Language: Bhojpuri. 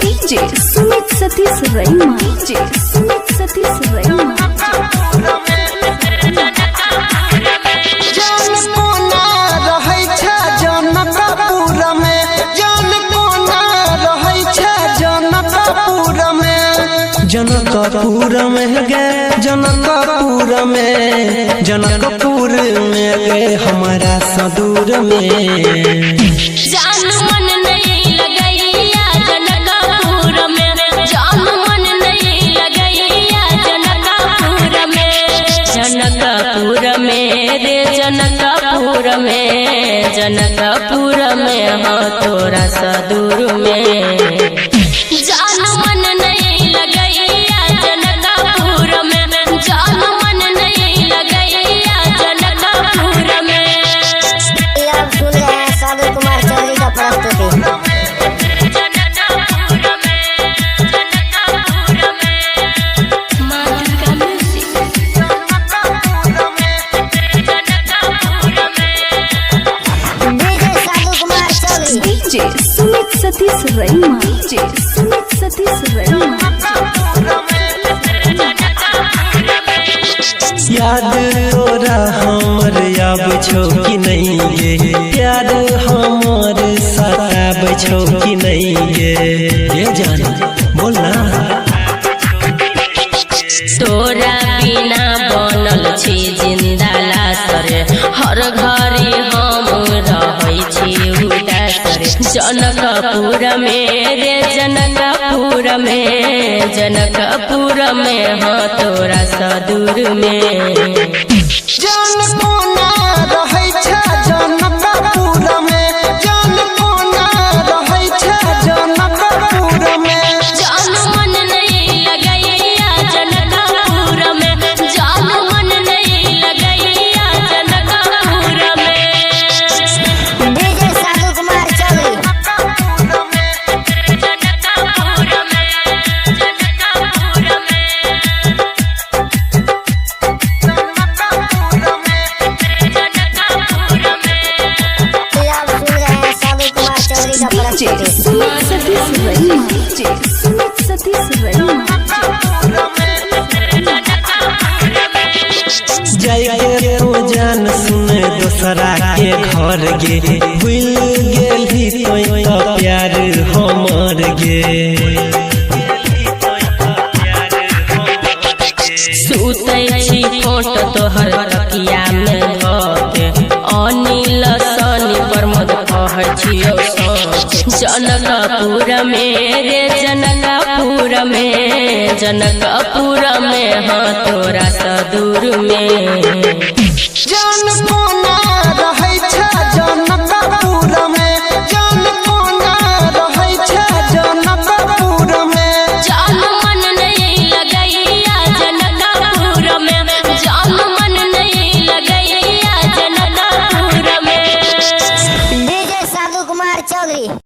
डीजे सुमित सतीश रैमा डीजे सुमित सतीश रैमा जनकपुर में गए जनकपुर में गए हमारा सदूर में जान मन नहीं लगैया जनकपुर में जान मन नहीं लगैया जनकपुर में रे जनकपुर में हाँ तोरा सदूर में जान मन नहीं लगैया जनकपुर में जान मन नहीं लगैया जनकपुर में। आप सुन रहे हैं सागर कुमार चौधरी का प्रस्तुति। डीजे सुमित सतीश रैमा डीजे सुमित सतीश रैमा याद तोरा हमर आब छौ कि नहीं ये प्यार हमर सताब छौ कि नहीं ये जान बोलना तोरा बिना बनल छी जिंदा लाशर हर घड़ी हम रहै छी उदासर जनकपुर में रे जनकपुर में हाँ तोरा सदूर में जान कोना रहै छ जनकपुर में जान कोना रहै छ जनकपुर में जान मन नहीं लगैया जनकपुर में जान मन नहीं लगैया जनकपुर में। DJ Sagar Kumar Chaudhary. DJ Sumit Satish रैमा DJ Sumit Satish रैमा जाइए तो जान सुने दोसरा के घर गे भूल गेली तो प्यार हमर गे सुतै छी फोट तोहर रतिया में धके अनिल सनी प्रमोद कहै छियौ जनकपुर में रे जनकपुर में हाँ तोरा सदूर में